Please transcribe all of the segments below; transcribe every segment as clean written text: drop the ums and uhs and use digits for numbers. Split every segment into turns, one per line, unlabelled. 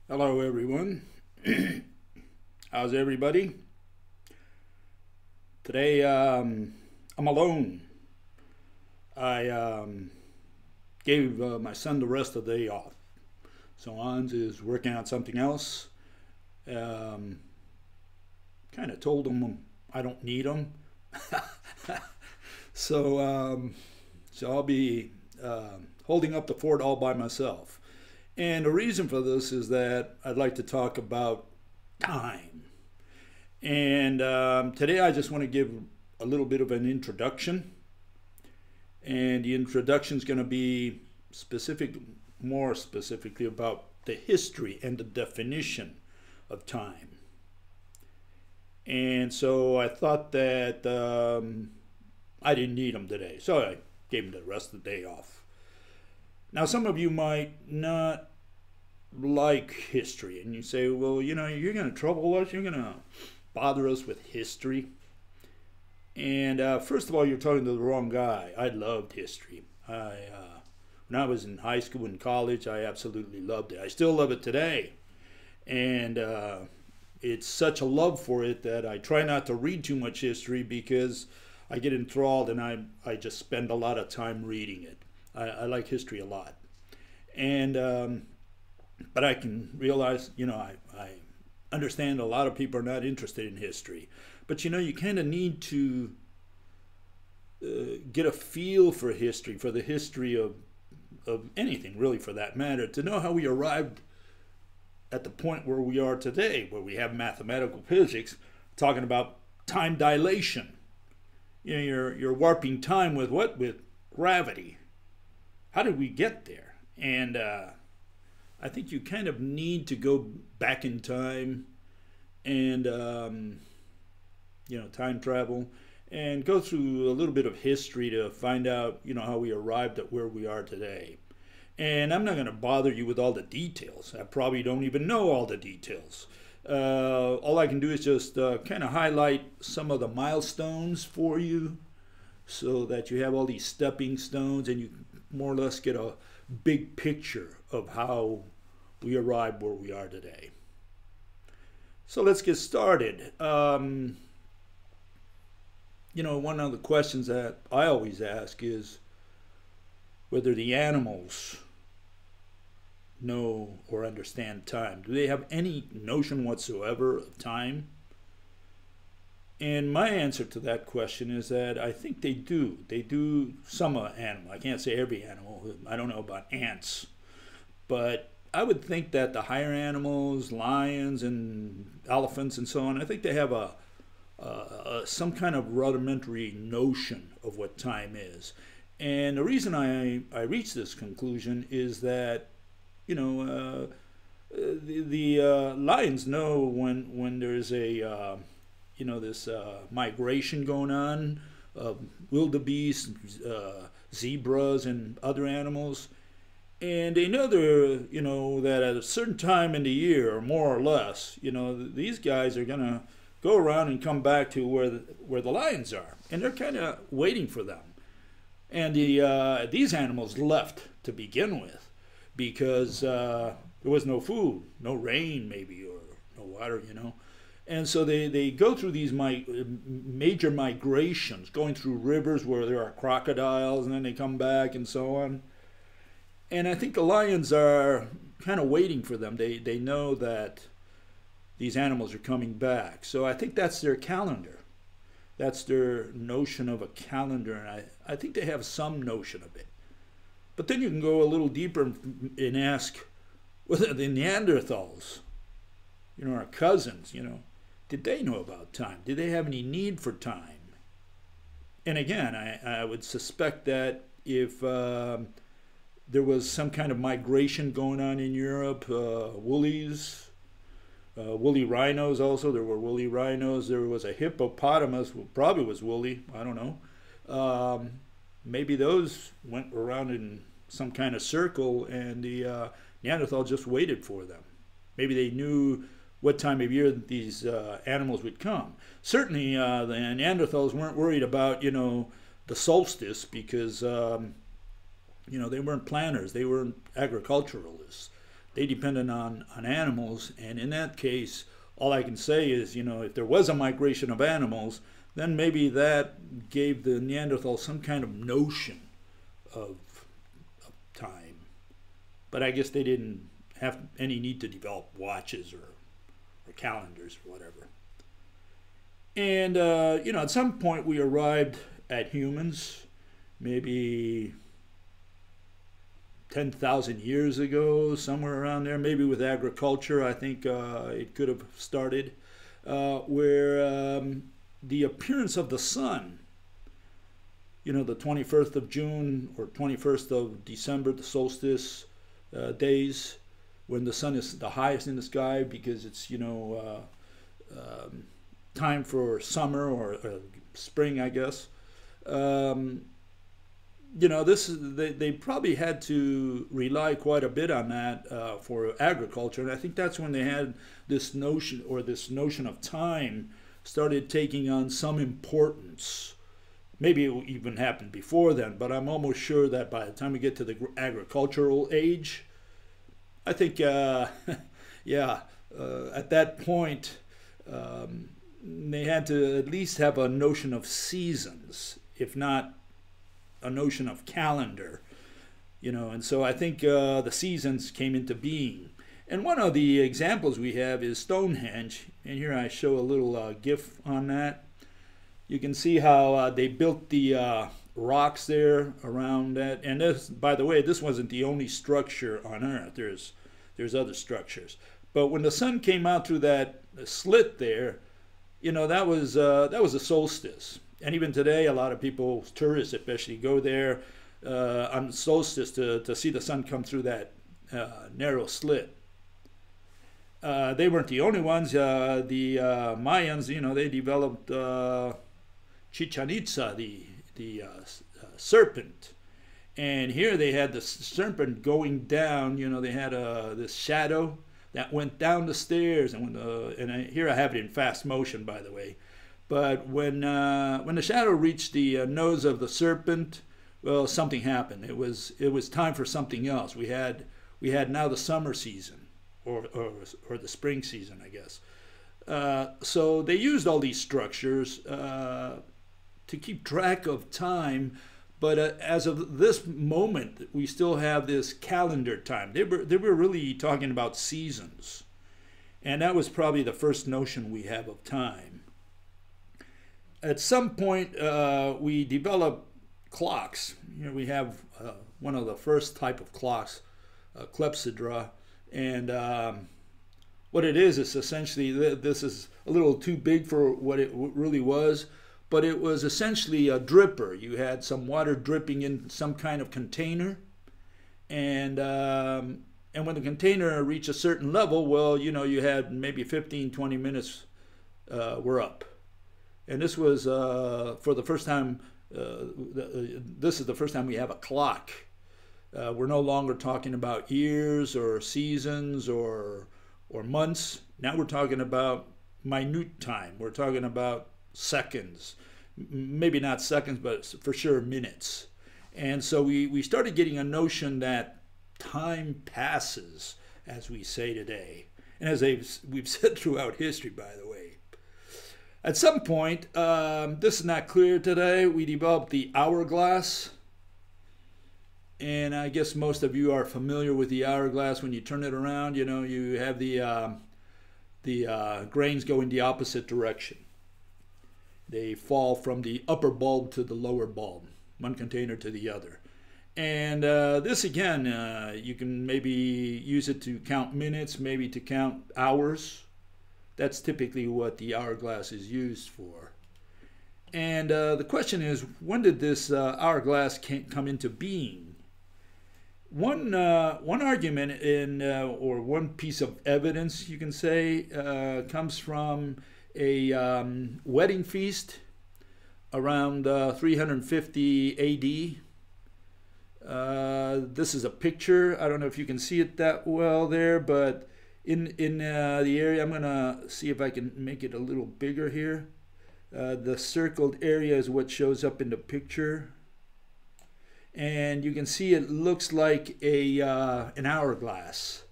Hello, everyone. How's everybody? Today, I'm alone. I gave my son the rest of the day off. So Hans is working on something else. Um, kind of told him I don't need him. so, um, so I'll be holding up the fort all by myself. And the reason for this is that I'd like to talk about time. And today I just want to give a little bit of an introduction. And the introduction is going to be more specifically about the history and the definition of time. And so I thought that I didn't need him today. So I gave him the rest of the day off. Now, some of you might not like history, and you say, well, you're going to trouble us, you're going to bother us with history. And first of all, you're talking to the wrong guy. I loved history. When I was in high school and college, I absolutely loved it. I still love it today. And it's such a love for it that I try not to read too much history because I get enthralled and I just spend a lot of time reading it. I like history a lot. And but I can realize, I understand a lot of people are not interested in history. But you kind of need to get a feel for history, for the history of anything, really, for that matter, to know how we arrived at the point where we are today, where we have mathematical physics talking about time dilation. You're warping time with what? With gravity. How did we get there? And I think you kind of need to go back in time and, time travel and go through a little bit of history to find out, how we arrived at where we are today. And I'm not going to bother you with all the details. I probably don't even know all the details. All I can do is just kind of highlight some of the milestones for you so that you have all these stepping stones and you more or less get a big picture of how we arrived where we are today. So let's get started. One of the questions that I always ask is whether the animals know or understand time. Do they have any notion whatsoever of time? And my answer to that question is that I think they do. They do some animal. I can't say every animal. I don't know about ants. But I would think that the higher animals, lions and elephants and so on, I think they have some kind of rudimentary notion of what time is. And the reason I reach this conclusion is that, the lions know when there's a this migration going on of wildebeest, zebras, and other animals. And they know that at a certain time in the year, or more or less, these guys are going to go around and come back to where the lions are. And they're kind of waiting for them. And these animals left to begin with because there was no food, no rain maybe, or no water, And so they go through these major migrations, going through rivers where there are crocodiles, and then they come back and so on. And I think the lions are kind of waiting for them. They know that these animals are coming back. So I think that's their calendar. That's their notion of a calendar, and I think they have some notion of it. But then you can go a little deeper and ask whether the Neanderthals, our cousins, did they know about time? Did they have any need for time? And again, I would suspect that if there was some kind of migration going on in Europe, woolies, woolly rhinos also, there were woolly rhinos. There was a hippopotamus, probably was woolly, I don't know. Maybe those went around in some kind of circle and the Neanderthal just waited for them. Maybe they knew what time of year these animals would come. Certainly the Neanderthals weren't worried about, the solstice because, they weren't planners, they weren't agriculturalists. they depended on animals. And in that case, all I can say is, if there was a migration of animals, then maybe that gave the Neanderthal some kind of notion of time. But I guess they didn't have any need to develop watches or calendars or whatever. And, at some point we arrived at humans, maybe 10,000 years ago, somewhere around there, maybe with agriculture. I think it could have started, where the appearance of the sun, the 21st of June or 21st of December, the solstice days, when the sun is the highest in the sky, because it's, time for summer or spring, I guess. They probably had to rely quite a bit on that for agriculture, and I think that's when they had this notion of time started taking on some importance. Maybe it even happened before then, but I'm almost sure that by the time we get to the agricultural age, I think, at that point, they had to at least have a notion of seasons, if not a notion of calendar, and so I think the seasons came into being. And one of the examples we have is Stonehenge, and here I show a little GIF on that. You can see how they built the rocks there around that. And this, by the way, this wasn't the only structure on Earth. There's other structures. But when the sun came out through that slit there, that was a solstice. And even today, a lot of people, tourists especially, go there on solstice to see the sun come through that narrow slit. They weren't the only ones. The Mayans, they developed Chichen Itza, the serpent. And here they had the serpent going down. They had this shadow that went down the stairs. And here I have it in fast motion, by the way. But when the shadow reached the nose of the serpent, well, something happened. It was time for something else. We had now the summer season, or the spring season, I guess. So they used all these structures to keep track of time. But as of this moment, we still have this calendar time. They were really talking about seasons, and that was probably the first notion we have of time. At some point, we developed clocks. We have one of the first type of clocks, clepsydra, and what it is essentially, this is a little too big for what it really was, but it was essentially a dripper. You had some water dripping in some kind of container, and when the container reached a certain level, well, you had maybe 15, 20 minutes were up. And this was for the first time, this is the first time we have a clock. We're no longer talking about years or seasons or months. Now we're talking about minute time. We're talking about seconds. Maybe not seconds, but for sure minutes. And so we started getting a notion that time passes, as we say today. And as we've said throughout history, by the way. At some point, this is not clear today, we developed the hourglass. And I guess most of you are familiar with the hourglass. When you turn it around, you have the grains go in the opposite direction. They fall from the upper bulb to the lower bulb, one container to the other. And this again, you can maybe use it to count minutes, maybe to count hours. That's typically what the hourglass is used for. And the question is, when did this hourglass come into being? One argument or one piece of evidence, you can say, comes from a wedding feast around 350 AD. This is a picture. I don't know if you can see it that well there, but in the area, I'm going to see if I can make it a little bigger here. The circled area is what shows up in the picture. And you can see it looks like an hourglass.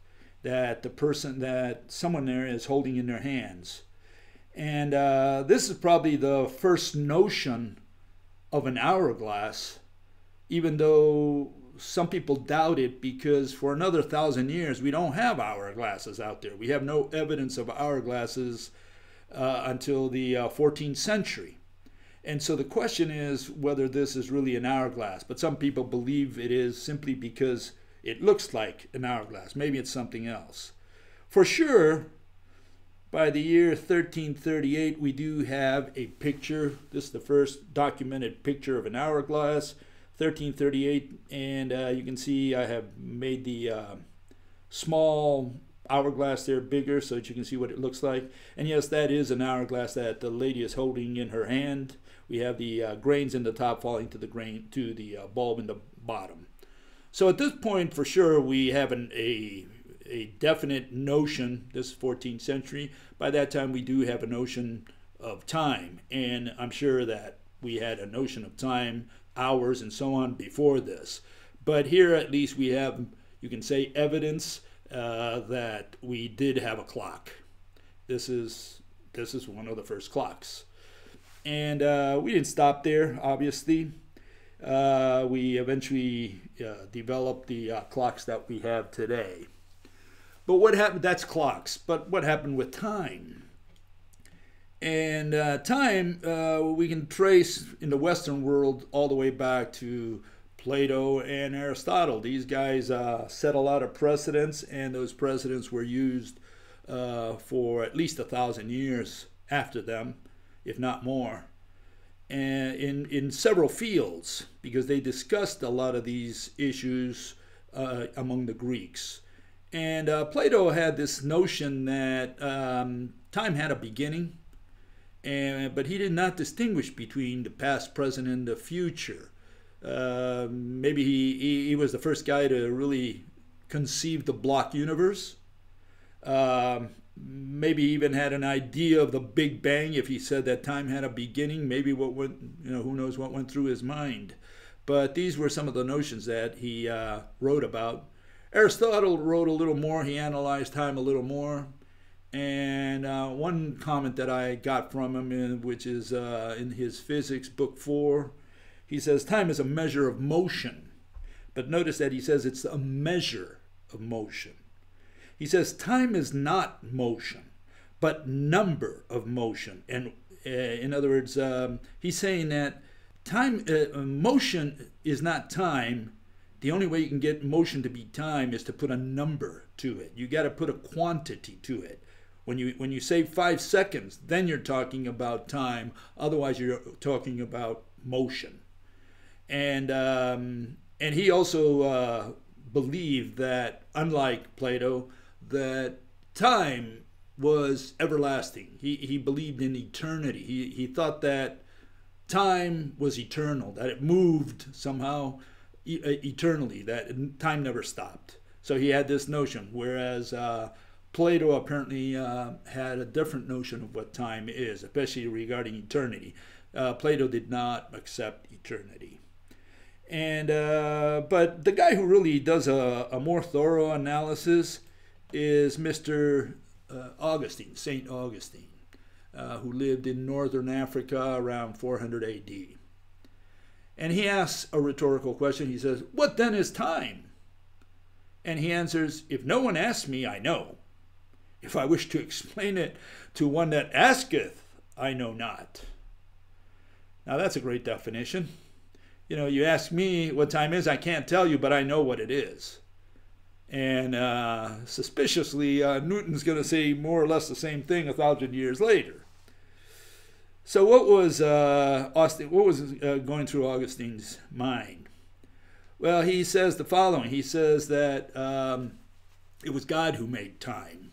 that someone there is holding in their hands. And this is probably the first notion of an hourglass, even though some people doubt it, because for another 1,000 years we don't have hourglasses out there. We have no evidence of hourglasses until the 14th century. And so the question is whether this is really an hourglass. But some people believe it is simply because it looks like an hourglass. Maybe it's something else. For sure, by the year 1338, we do have a picture. This is the first documented picture of an hourglass, 1338. And you can see I have made the small hourglass there bigger so that you can see what it looks like. And yes, that is an hourglass that the lady is holding in her hand. We have the grains in the top falling to the bulb in the bottom. So at this point, for sure, we have a definite notion. This is 14th century. By that time, we do have a notion of time, and I'm sure that we had a notion of time, hours, and so on before this. But here, at least, we have, you can say, evidence that we did have a clock. This is one of the first clocks. And we didn't stop there, obviously. We eventually developed the clocks that we have today. But what happened? That's clocks. But what happened with time? And time, we can trace in the Western world all the way back to Plato and Aristotle. These guys set a lot of precedents, and those precedents were used for at least 1,000 years after them, if not more, and in several fields, because they discussed a lot of these issues among the Greeks. And Plato had this notion that time had a beginning, but he did not distinguish between the past, present, and the future. Maybe he was the first guy to really conceive the block universe. Maybe he even had an idea of the Big Bang if he said that time had a beginning. Maybe what went, who knows what went through his mind. But these were some of the notions that he wrote about. Aristotle wrote a little more. He analyzed time a little more. And one comment that I got from him, which is in his Physics, Book 4, he says time is a measure of motion. But notice that he says it's a measure of motion. He says time is not motion, but number of motion. And in other words, he's saying that time, motion is not time. The only way you can get motion to be time is to put a number to it. You got to put a quantity to it. When you say 5 seconds, then you're talking about time. Otherwise, you're talking about motion. And he also believed that, unlike Plato, that time was everlasting. He believed in eternity. He thought that time was eternal, that it moved somehow eternally, that time never stopped. So he had this notion, whereas Plato apparently had a different notion of what time is, especially regarding eternity. Plato did not accept eternity. And but the guy who really does a more thorough analysis is Mr. Augustine, St. Augustine, who lived in northern Africa around 400 AD. And he asks a rhetorical question. He says, "What then is time?" And he answers, "If no one asks me, I know. If I wish to explain it to one that asketh, I know not." Now that's a great definition. You ask me what time is, I can't tell you, but I know what it is. And suspiciously, Newton's going to say more or less the same thing 1,000 years later. So what was going through Augustine's mind? Well, he says the following. He says that it was God who made time.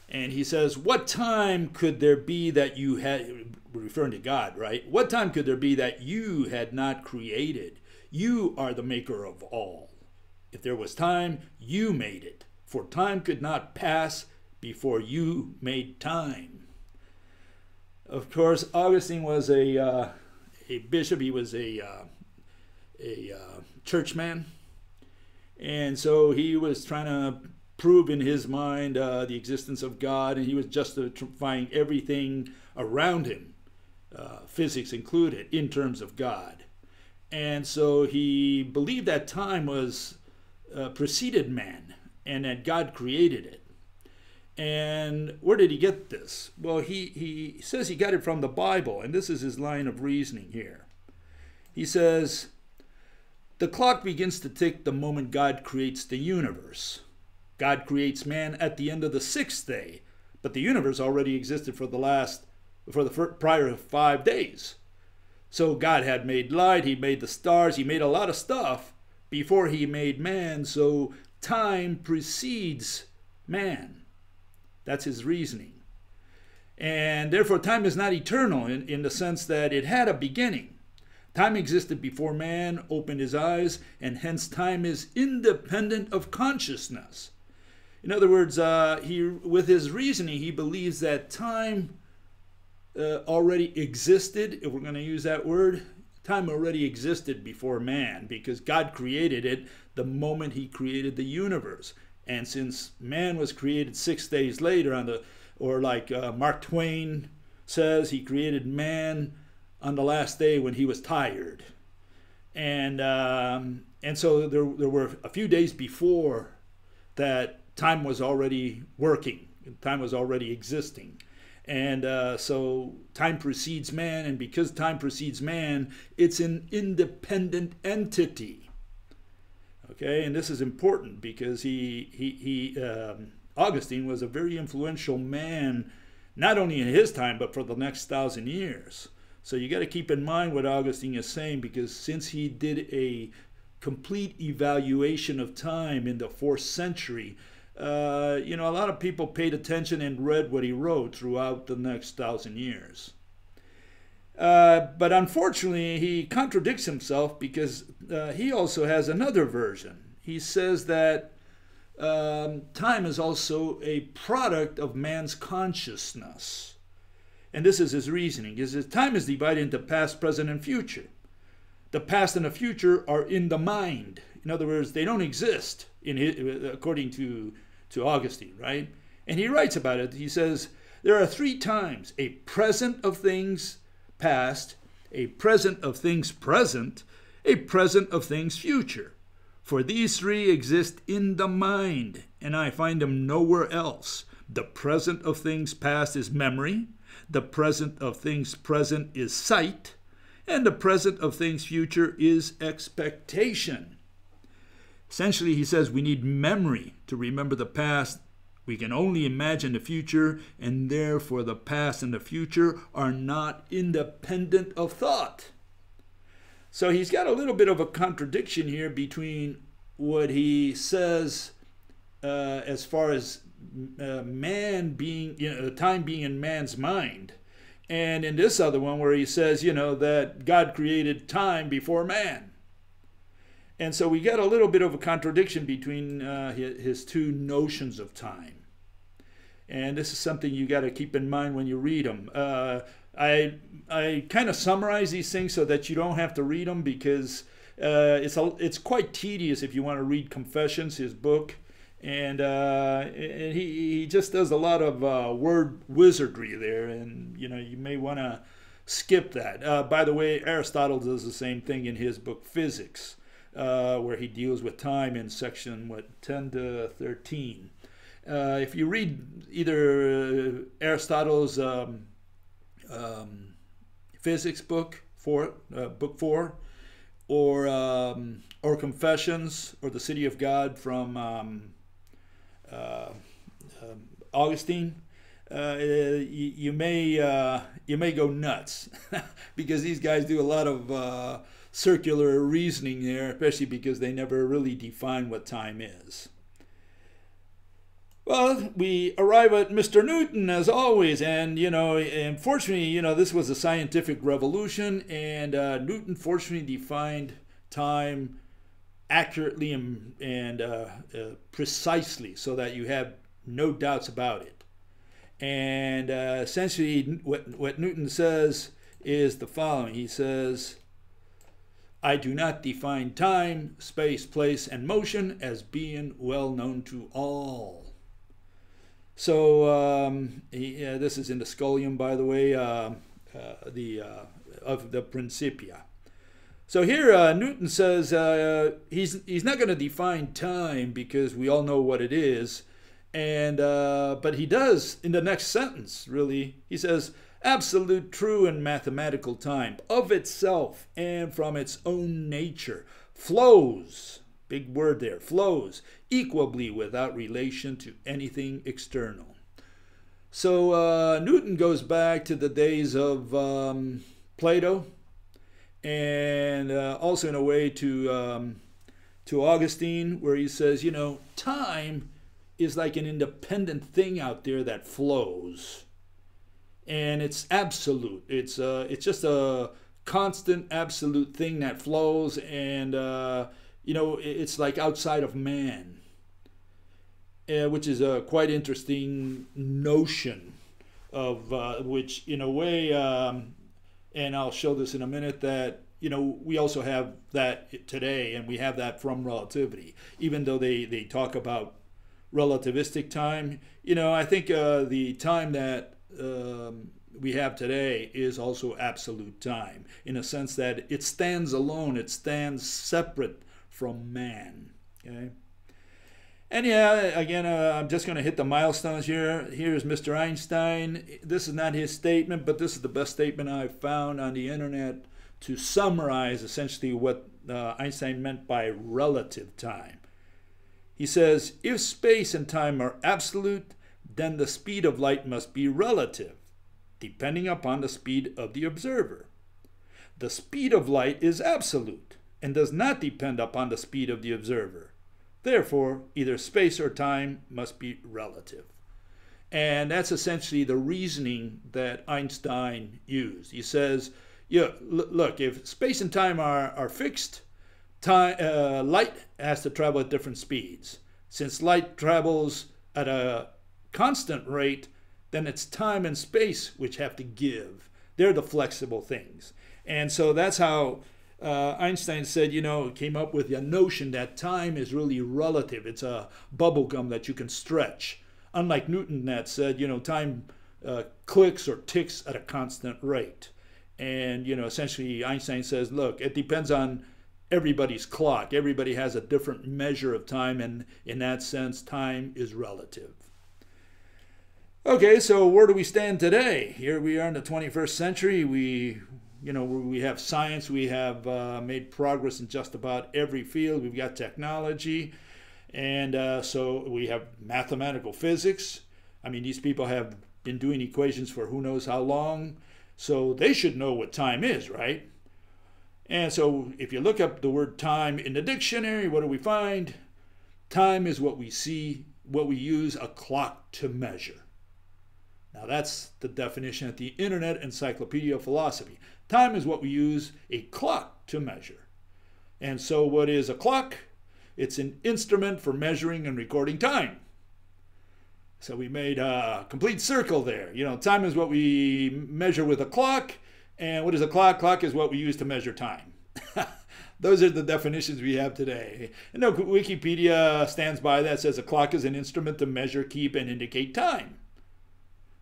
And he says, what time could there be that you had, referring to God, right? What time could there be that you had not created? You are the maker of all. If there was time, you made it. For time could not pass before you made time. Of course, Augustine was a bishop. He was a churchman. And so he was trying to prove in his mind the existence of God, and he was justifying everything around him, physics included, in terms of God. And so he believed that time was preceded man and that God created it. And where did he get this? Well, he says he got it from the Bible, and this is his line of reasoning here. He says, the clock begins to tick the moment God creates the universe. God creates man at the end of the sixth day, but the universe already existed for the prior 5 days. So God had made light, he made the stars, he made a lot of stuff before he made man, so time precedes man. That's his reasoning. And therefore time is not eternal in the sense that it had a beginning. Time existed before man opened his eyes, and hence time is independent of consciousness. In other words, with his reasoning, he believes that time already existed, if we're going to use that word. Time already existed before man because God created it the moment he created the universe. And since man was created 6 days later, or like Mark Twain says, he created man on the last day when he was tired. And so there were a few days before that time was already working, time was already existing. And so time precedes man, and because time precedes man, it's an independent entity. Okay, and this is important because Augustine was a very influential man, not only in his time, but for the next 1,000 years. So you got to keep in mind what Augustine is saying, because since he did a complete evaluation of time in the 4th century, a lot of people paid attention and read what he wrote throughout the next 1,000 years. But unfortunately, he contradicts himself because he also has another version. He says that time is also a product of man's consciousness. And this is his reasoning. He says time is divided into past, present, and future. The past and the future are in the mind. In other words, they don't exist according to Augustine, right? And he writes about it. He says, there are 3 times: a present of things past, a present of things present, a present of things future. For these 3 exist in the mind, and I find them nowhere else. The present of things past is memory, the present of things present is sight, and the present of things future is expectation. Essentially, he says we need memory to remember the past. We can only imagine the future, and therefore the past and the future are not independent of thought. So he's got a little bit of a contradiction here between what he says as far as man being, time being in man's mind, and in this other one where he says, that God created time before man. And so we get a little bit of a contradiction between his 2 notions of time. And this is something you got to keep in mind when you read them. I kind of summarize these things so that you don't have to read them, because it's quite tedious if you want to read Confessions, his book. And he just does a lot of word wizardry there, and you may want to skip that. By the way, Aristotle does the same thing in his book Physics, where he deals with time in section 10 to 13. If you read either Aristotle's physics book 4, or Confessions, or The City of God from Augustine, you may go nuts because these guys do a lot of circular reasoning there, especially because they never really define what time is. Well, we arrive at Mr. Newton as always, and unfortunately, this was a scientific revolution, and Newton fortunately defined time accurately and precisely, so that you have no doubts about it. And essentially, what Newton says is the following. He says, I do not define time, space, place, and motion as being well known to all. So this is in the Scholium, by the way, of the Principia. So here Newton says he's not going to define time because we all know what it is, and but he does in the next sentence. Really, he says absolute, true, and mathematical time of itself and from its own nature flows. Big word there, flows equably without relation to anything external. So Newton goes back to the days of Plato, and also in a way to Augustine, where he says, you know, time is like an independent thing out there that flows, and it's absolute. It's just a constant, absolute thing that flows, and you know, it's like outside of man, which is a quite interesting notion of which, in a way, and I'll show this in a minute, that, you know, we also have that today, and we have that from relativity. Even though they talk about relativistic time, you know, I think the time that we have today is also absolute time, in a sense that it stands alone, it stands separate from man. Okay. And yeah, again, I'm just going to hit the milestones here. Here's Mr. Einstein. This is not his statement, but this is the best statement I've found on the internet to summarize essentially what Einstein meant by relative time. He says, if space and time are absolute, then the speed of light must be relative, depending upon the speed of the observer. The speed of light is absolute and does not depend upon the speed of the observer. Therefore, either space or time must be relative. And that's essentially the reasoning that Einstein used. He says, yeah, look, if space and time are fixed, light has to travel at different speeds. Since light travels at a constant rate, then it's time and space which have to give. They're the flexible things. And so that's how Einstein said, you know, came up with the notion that time is really relative. It's a bubble gum that you can stretch. Unlike Newton that said, you know, time clicks or ticks at a constant rate. And, you know, essentially Einstein says, look, it depends on everybody's clock. Everybody has a different measure of time, and in that sense, time is relative. Okay, so where do we stand today? Here we are in the 21st century. We have science. We have made progress in just about every field. We've got technology. And so we have mathematical physics. I mean, these people have been doing equations for who knows how long. So they should know what time is, right? And so if you look up the word time in the dictionary, what do we find? Time is what we see, what we use a clock to measure. Now that's the definition at the Internet Encyclopedia of Philosophy. Time is what we use a clock to measure. And so what is a clock? It's an instrument for measuring and recording time. So we made a complete circle there. You know, time is what we measure with a clock. And what is a clock? Clock is what we use to measure time. Those are the definitions we have today. And no, Wikipedia stands by that, says a clock is an instrument to measure, keep, and indicate time.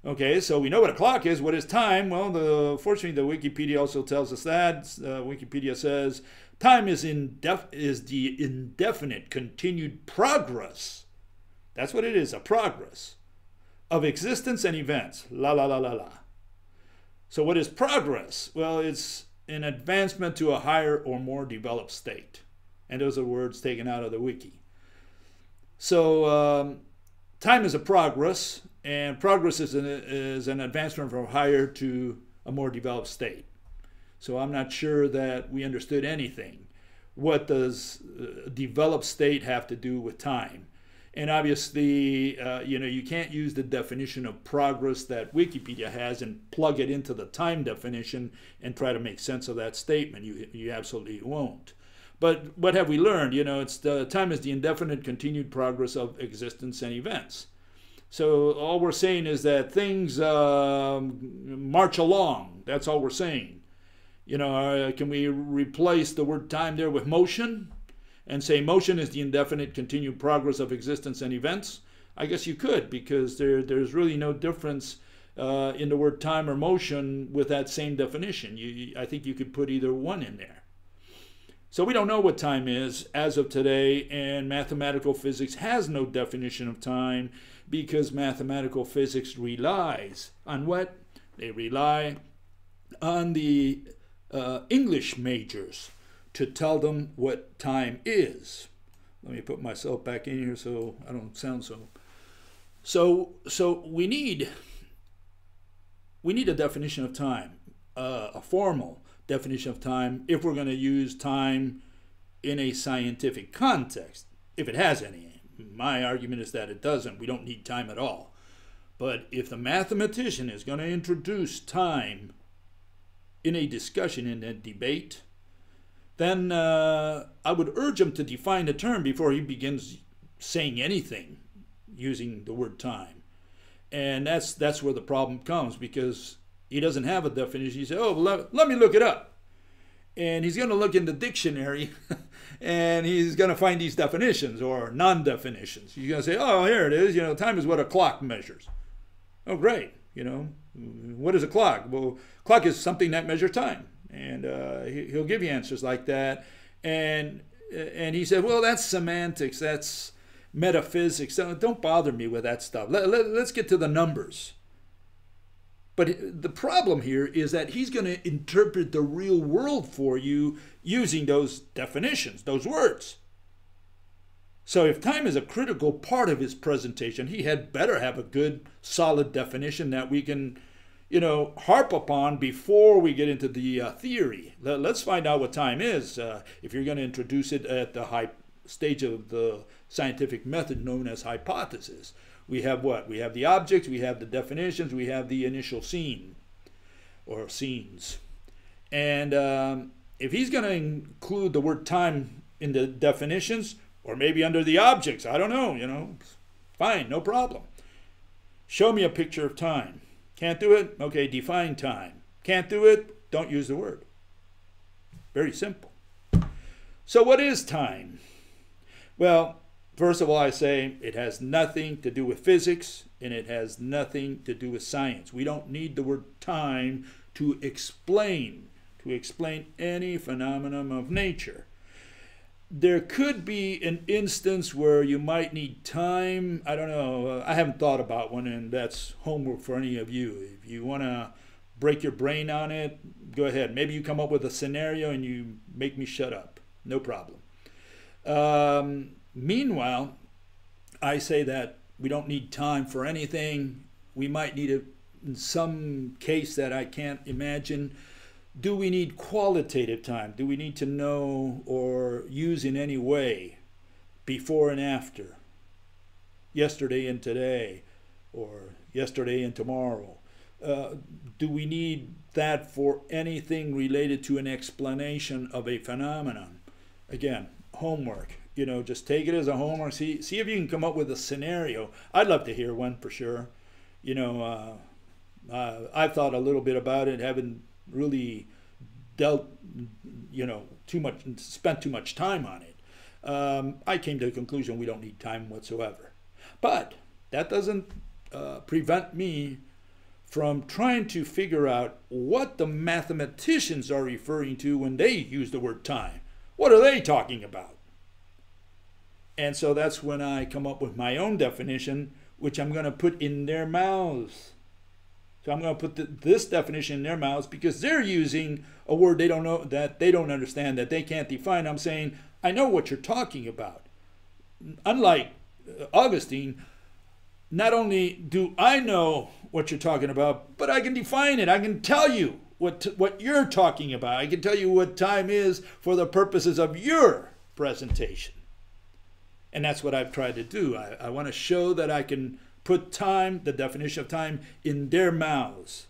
Okay, so we know what a clock is. What is time? Well, fortunately, the Wikipedia also tells us that. Wikipedia says time is the indefinite continued progress. That's what it is, a progress of existence and events. La, la, la, la, la. So what is progress? Well, it's an advancement to a higher or more developed state. And those are words taken out of the wiki. So time is a progress. And progress is an advancement from higher to a more developed state. So I'm not sure that we understood anything. What does developed state have to do with time? And obviously, you can't use the definition of progress that Wikipedia has and plug it into the time definition and try to make sense of that statement. You absolutely won't. But what have we learned? You know, time is the indefinite continued progress of existence and events. So all we're saying is that things march along. That's all we're saying. You know, can we replace the word time there with motion and say motion is the indefinite continued progress of existence and events? I guess you could, because there's really no difference in the word time or motion with that same definition. I think you could put either one in there. So we don't know what time is as of today, and mathematical physics has no definition of time, because mathematical physics relies on what? They rely on the English majors to tell them what time is. Let me put myself back in here so I don't sound so. So we need a definition of time, a formal definition of time, if we're going to use time in a scientific context, if it has any. My argument is that it doesn't. We don't need time at all. But if the mathematician is going to introduce time in a discussion, in a debate, then I would urge him to define the term before he begins saying anything using the word time. And that's where the problem comes, because he doesn't have a definition. He says, oh, let me look it up. And he's going to look in the dictionary and he's going to find these definitions or non-definitions. He's going to say, oh, here it is. You know, time is what a clock measures. Oh, great. You know, what is a clock? Well, clock is something that measures time. And he'll give you answers like that. And he said, well, that's semantics. That's metaphysics. Don't bother me with that stuff. Let's get to the numbers. But the problem here is that he's going to interpret the real world for you using those definitions, those words. So if time is a critical part of his presentation, he had better have a good, solid definition that we can, you know, harp upon before we get into the theory. Let's find out what time is if you're going to introduce it at the high stage of the scientific method known as hypothesis. We have what? We have the objects, we have the definitions, we have the initial scene or scenes. And if he's going to include the word time in the definitions, or maybe under the objects, I don't know, you know, fine, no problem. Show me a picture of time. Can't do it? Okay, define time. Can't do it? Don't use the word. Very simple. So what is time? Well, first of all, I say it has nothing to do with physics, and it has nothing to do with science. We don't need the word time to explain any phenomenon of nature. There could be an instance where you might need time. I don't know. I haven't thought about one, and that's homework for any of you. If you want to break your brain on it, go ahead. Maybe you come up with a scenario and you make me shut up. No problem. Meanwhile, I say that we don't need time for anything. We might need it in some case that I can't imagine. Do we need qualitative time? Do we need to know or use in any way before and after? Yesterday and today, or yesterday and tomorrow? Do we need that for anything related to an explanation of a phenomenon? Again, homework. You know, just take it as a homework. See if you can come up with a scenario. I'd love to hear one for sure. You know, I've thought a little bit about it, haven't really dealt, you know, spent too much time on it. I came to the conclusion we don't need time whatsoever. But that doesn't prevent me from trying to figure out what the mathematicians are referring to when they use the word time. What are they talking about? And so that's when I come up with my own definition, which I'm going to put in their mouths. So I'm going to put this definition in their mouths because they're using a word they don't know, that they don't understand, that they can't define. I'm saying, I know what you're talking about. Unlike Augustine, not only do I know what you're talking about, but I can define it. I can tell you what you're talking about. I can tell you what time is for the purposes of your presentation. And that's what I've tried to do. I want to show that I can put time, the definition of time, in their mouths.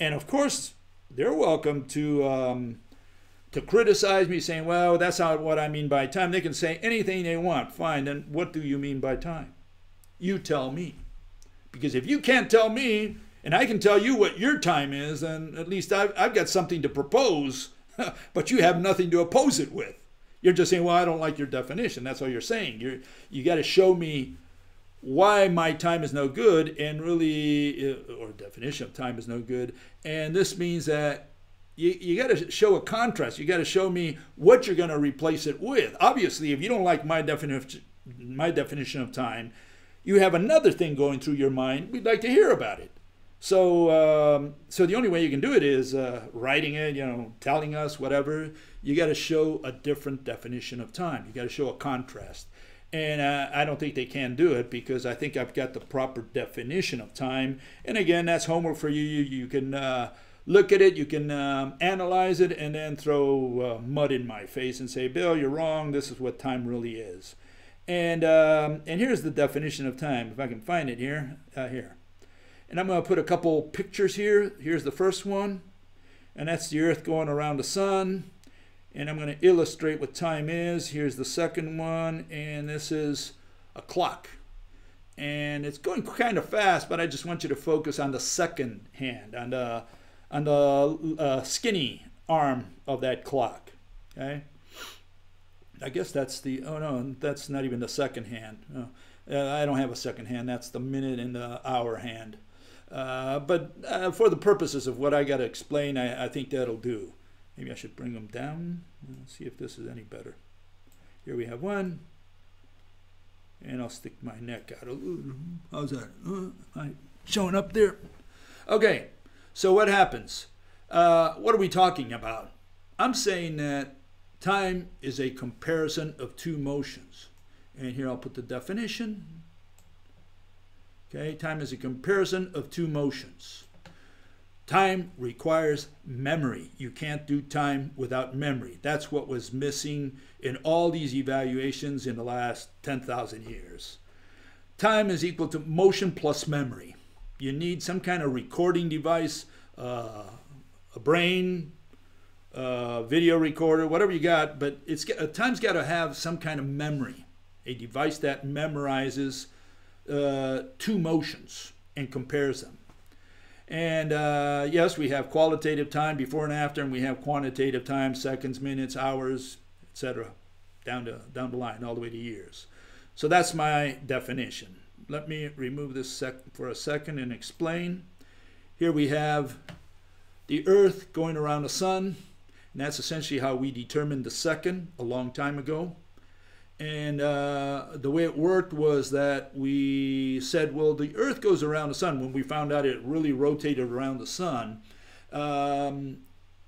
And of course, they're welcome to criticize me, saying, well, that's not what I mean by time. They can say anything they want. Fine, then what do you mean by time? You tell me. Because if you can't tell me, And I can tell you what your time is, and at least I've got something to propose, but you have nothing to oppose it with. You're just saying, well, I don't like your definition. That's all you're saying. You got to show me why my time is no good, and really, or definition of time is no good. And this means that you got to show a contrast. You got to show me what you're going to replace it with. Obviously, if you don't like my definition of time, you have another thing going through your mind. We'd like to hear about it. So the only way you can do it is writing it, telling us whatever. You got to show a different definition of time. You got to show a contrast. And I don't think they can do it, because I think I've got the proper definition of time. And again, that's homework for you. You can look at it, you can analyze it, and then throw mud in my face and say, Bill, you're wrong. This is what time really is. And here's the definition of time. If I can find it here. And I'm going to put a couple pictures here. Here's the first one. And that's the Earth going around the sun. And I'm going to illustrate what time is. Here's the second one. And this is a clock. And it's going kind of fast, but I just want you to focus on the second hand, on the skinny arm of that clock. Okay? I guess that's the, oh no, that's not even the second hand. Oh, I don't have a second hand. That's the minute and the hour hand. But for the purposes of what I got to explain, I think that'll do. Maybe I should bring them down. Let's see if this is any better. Here we have one. And I'll stick my neck out. How's that? Am I showing up there? Okay, so what happens? What are we talking about? I'm saying that time is a comparison of two motions. And here I'll put the definition. Okay, time is a comparison of two motions. Time requires memory. You can't do time without memory. That's what was missing in all these evaluations in the last 10,000 years. Time is equal to motion plus memory. You need some kind of recording device, a brain, video recorder, whatever you got, but time's got to have some kind of memory, a device that memorizes two motions and compares them. And yes, we have qualitative time before and after, and we have quantitative time, seconds, minutes, hours, etc., down the line, all the way to years. So that's my definition. Let me remove this for a second and explain. Here we have the Earth going around the sun, and that's essentially how we determined the second a long time ago. And the way it worked was that we said, well, the Earth goes around the sun. When we found out it really rotated around the sun,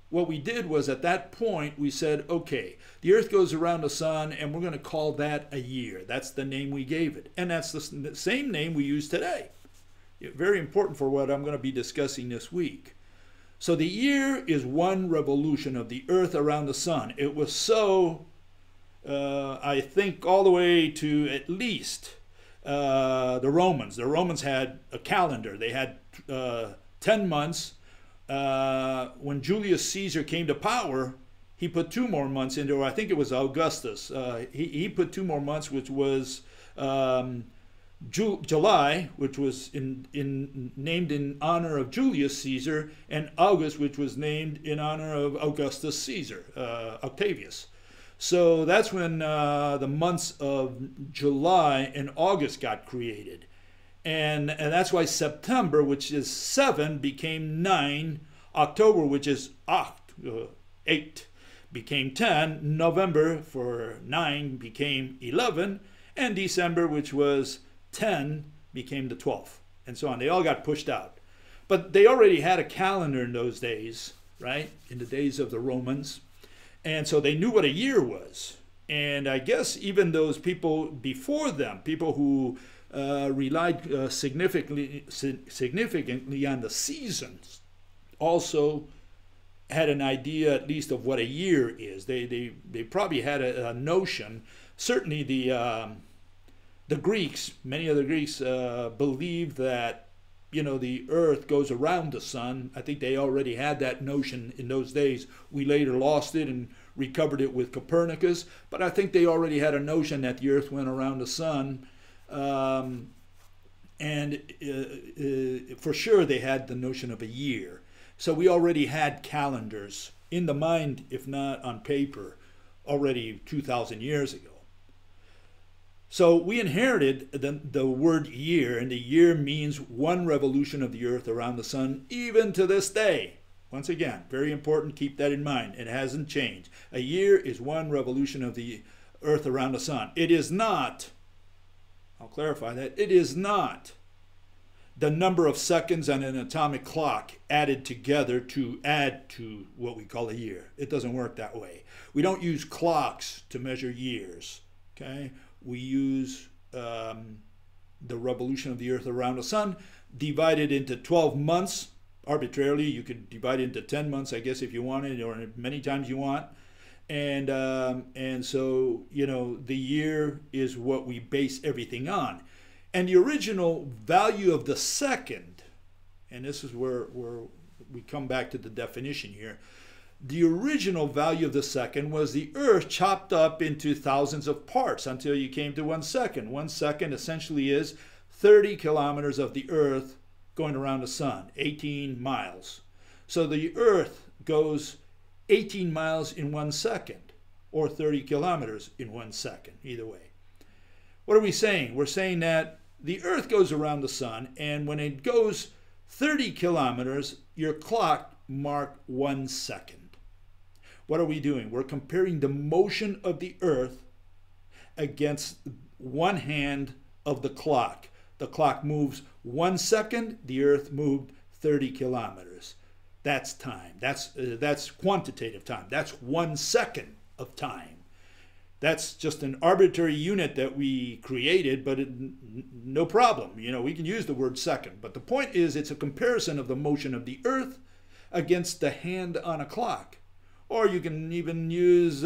what we did was at that point we said, okay, the Earth goes around the sun, and we're going to call that a year. That's the name we gave it. And that's the same name we use today. Very important for what I'm going to be discussing this week. So the year is one revolution of the Earth around the sun. It was so... I think all the way to at least the Romans. The Romans had a calendar. They had 10 months. When Julius Caesar came to power, he put 2 more months into, I think it was Augustus. He put 2 more months, which was July, which was named in honor of Julius Caesar, and August, which was named in honor of Augustus Caesar, Octavius. So that's when the months of July and August got created. And that's why September, which is 7, became 9. October, which is 8, became 10. November, for 9, became 11. And December, which was 10, became the 12th. And so on. They all got pushed out. But they already had a calendar in those days, right? In the days of the Romans. And so they knew what a year was. And I guess even those people before them, people who relied significantly on the seasons, also had an idea at least of what a year is. They probably had a notion. Certainly the Greeks, many of the Greeks believed that, the Earth goes around the sun. I think they already had that notion in those days. We later lost it and recovered it with Copernicus, but I think they already had a notion that the Earth went around the sun. And for sure they had the notion of a year. So we already had calendars in the mind, if not on paper, already 2,000 years ago. So we inherited the word year, and the year means one revolution of the earth around the sun, even to this day. Once again, very important, keep that in mind. It hasn't changed. A year is one revolution of the earth around the sun. It is not, I'll clarify that, it is not the number of seconds on an atomic clock added together to add to what we call a year. It doesn't work that way. We don't use clocks to measure years, okay? We use the revolution of the earth around the sun divided into 12 months. Arbitrarily, you could divide it into 10 months, I guess, if you wanted, or many times you want. And so, you know, the year is what we base everything on. And the original value of the second, and this is where we come back to the definition here, the original value of the second was the earth chopped up into thousands of parts until you came to 1 second. 1 second essentially is 30 kilometers of the earth going around the sun, 18 miles. So the earth goes 18 miles in 1 second, or 30 kilometers in 1 second, either way. What are we saying? We're saying that the earth goes around the sun, and when it goes 30 kilometers, your clock marked 1 second. What are we doing? We're comparing the motion of the earth against one hand of the clock. The clock moves 1 second, the earth moved 30 kilometers. That's time. That's quantitative time. That's 1 second of time. That's just an arbitrary unit that we created, but no problem. You know, we can use the word second. But the point is, it's a comparison of the motion of the earth against the hand on a clock. Or you can even use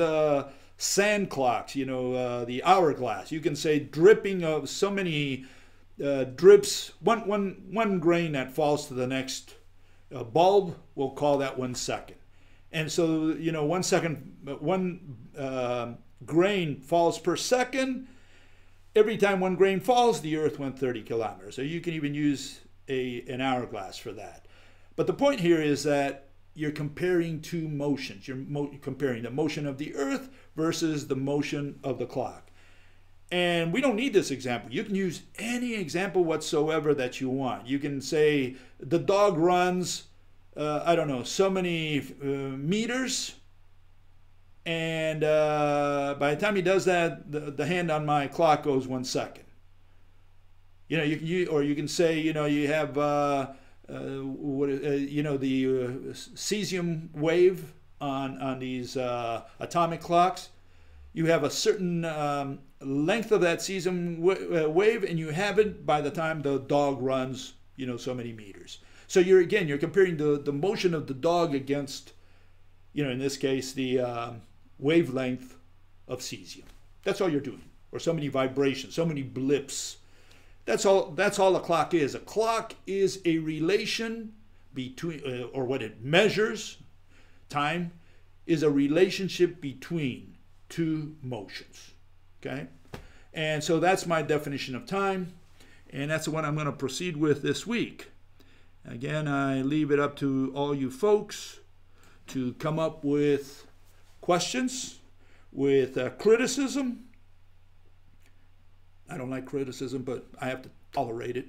sand clocks, you know, the hourglass. You can say dripping of so many drips, one grain that falls to the next bulb, we'll call that 1 second. And so, you know, 1 second, one grain falls per second. Every time one grain falls, the earth went 30 kilometers. So you can even use an hourglass for that. But the point here is that you're comparing two motions. You're comparing the motion of the earth versus the motion of the clock. And we don't need this example. You can use any example whatsoever that you want. You can say the dog runs, I don't know, so many meters. And by the time he does that, the hand on my clock goes 1 second. You know, you can say, you know, you have you know, the cesium wave on these atomic clocks. You have a certain length of that cesium wave, and you have it by the time the dog runs, you know, so many meters. So you're comparing the motion of the dog against, you know, in this case, the wavelength of cesium. That's all you're doing. Or so many vibrations, so many blips. That's all a clock is. A clock is a relation between, or what it measures, time, is a relationship between two motions. Okay? And so that's my definition of time, and that's the one I'm going to proceed with this week. Again, I leave it up to all you folks to come up with questions, with criticism. I don't like criticism, but I have to tolerate it.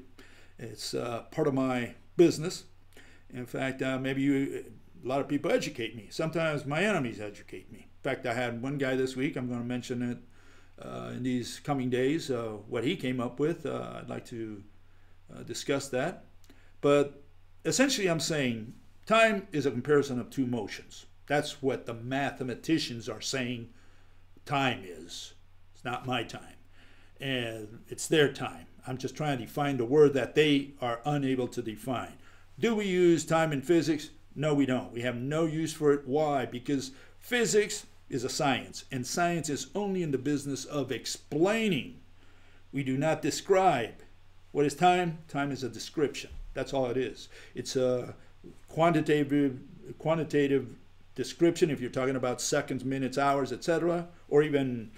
It's part of my business. In fact, maybe a lot of people educate me. Sometimes my enemies educate me. In fact, I had one guy this week, I'm going to mention it in these coming days, what he came up with. I'd like to discuss that. But essentially I'm saying time is a comparison of two motions. That's what the mathematicians are saying time is. It's not my time. And it's their time. I'm just trying to define the word that they are unable to define. Do we use time in physics? No, we don't. We have no use for it. Why? Because physics is a science, and science is only in the business of explaining. We do not describe. What is time? Time is a description. That's all it is. It's a quantitative description if you're talking about seconds, minutes, hours, etc., or even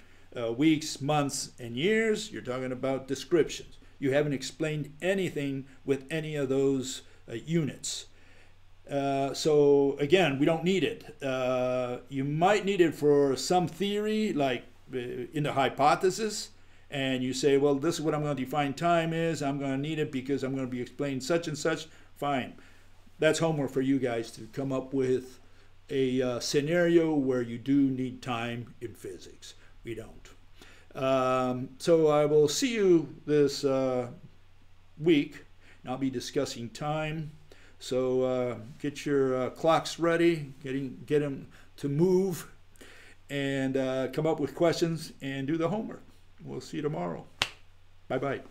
weeks, months, and years. You're talking about descriptions. You haven't explained anything with any of those units. So again, we don't need it. You might need it for some theory, like in the hypothesis, and you say, well, this is what I'm going to define time is. I'm going to need it because I'm going to be explaining such and such. Fine. That's homework for you guys to come up with a scenario where you do need time in physics. We don't. So I will see you this week, and I'll be discussing time. So get your clocks ready, get them to move, and come up with questions and do the homework. We'll see you tomorrow. Bye-bye.